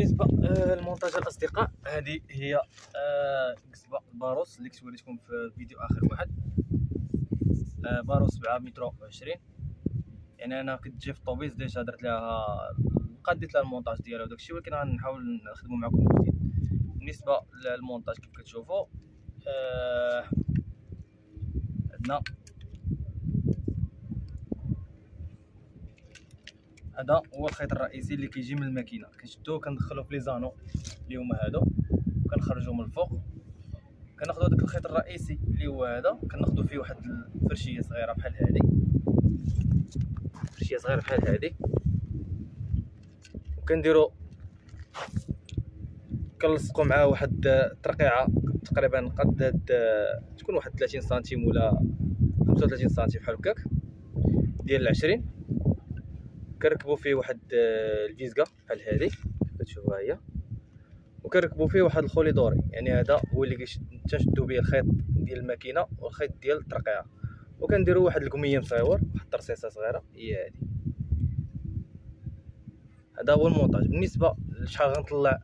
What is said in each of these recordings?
بالنسبه للمونتاج الاصدقاء، هذه هي قصبه باروس اللي كنت وريتكم في الفيديو اخر واحد. باروس 7 متر و20. يعني انا كنت جاي في الطوبيس ديجا درت لها قديت لها المونتاج ديالها وداكشي، ولكن غنحاول نخدمو معكم جديد. بالنسبه للمونتاج كيف كتشوفوا عندنا هذا هو الخيط الرئيسي اللي كيجي من الماكينه، كنشدوه كندخلوه في لي زانو اللي هما هادو، كنخرجوه من الفوق، كناخذوا هذاك الخيط الرئيسي اللي هو هذا، كناخذوا فيه واحد الفرشيه صغيره بحال هذه، فرشيه صغيره بحال هذه، وكنديروا كنلصقوا معاه واحد الترقيعه تقريبا قد تكون واحد 30 سنتيم ولا 35 سنتيم بحال هكاك ديال العشرين. كنركبوا فيه واحد الفيزكا بحال هذه كتشوفوها هي، وكنركبوا فيه واحد الخوليدوري، يعني هذا هو اللي تنشدوا به الخيط ديال الماكينه والخيط ديال الترقيعه، وكنديروا واحد القميه مصاور، واحد الترصيصه صغيره هي هذه. هذا هو المونتاج. بالنسبه لشحال غنطلع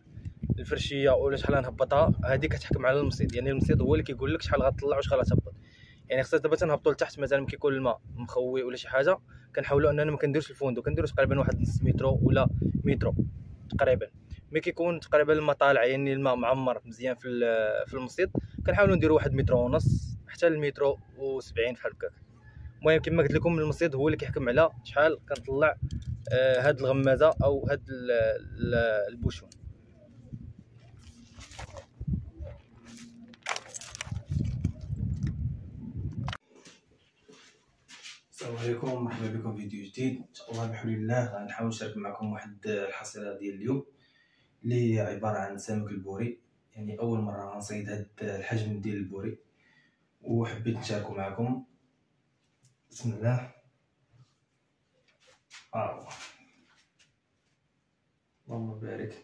الفرشيه ولا شحال غنهبطها، هذه كتحكم على المصيد، يعني المصيد هو اللي كيقول لك شحال غتطلع وشحال غتهبط. يعني خصنا دابا تنهبطوا لتحت، مثلا ملي كيكون الماء مخوي ولا شي حاجه، كنحاولوا اننا ما كنديروش الفندق، كنديروا تقريبا واحد نص مترو ولا مترو تقريبا. ملي كيكون تقريبا الماء طالع، يعني الماء معمر مزيان في المصيد، كنحاولوا نديروا واحد مترو ونص حتى المترو و70 بحال هكاك. المهم كما قلت لكم المصيد هو اللي كيحكم على شحال كنطلع هاد الغمازه او هاد البوشون. السلام عليكم، مرحبا بكم في فيديو جديد. ان شاء الله بحول الله غنحاول نشارك معكم واحد الحصيله ديال اليوم اللي هي عباره عن سمك البوري. يعني اول مره غنصيد هاد الحجم ديال البوري وحبيت نشاركو معكم. بسم الله. اللهم بارك.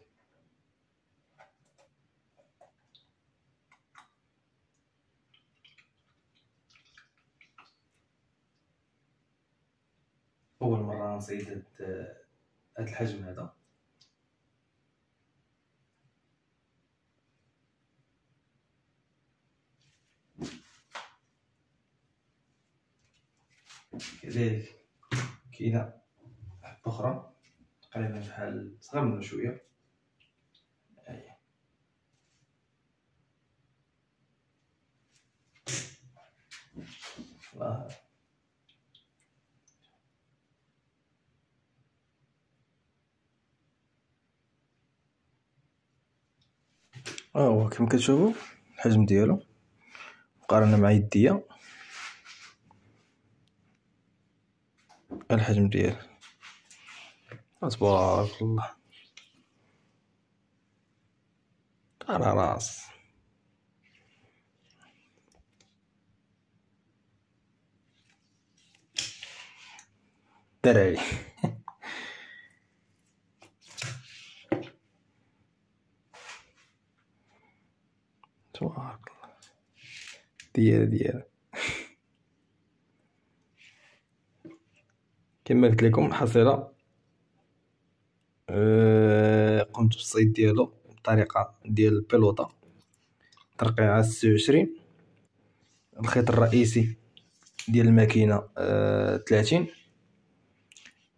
اول مره نصيد هاد الحجم هذا. كذلك كاينه حبه اخرى تقريبا بحال صغير منه شويه، الله. هو كما كتشوفوا الحجم ديالو مقارنه مع يديا، الحجم ديالو تبارك الله على راس درعي. تبارك الله ديال كما قلت لكم الحصيله قمت بالصيد ديالو بطريقه ديال البيلوطه، ترقيعه 26، الخيط الرئيسي ديال الماكينه 30.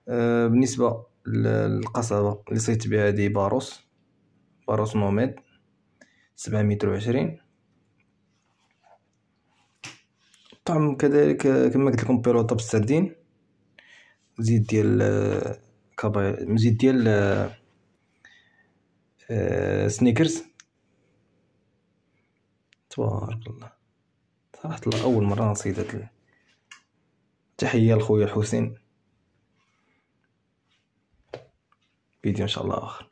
بالنسبه للقصبه اللي صيدت بها هذه باروس نوميد 7 متر و20. الطعم كذلك كما قلت لكم بيلوطه بالسردين، مزيد ديال مزيد ديال سنيكرز. تبارك الله، صراحه اول مره نصيد هاد. تحيه لخويا الحسين، فيديو ان شاء الله اخر.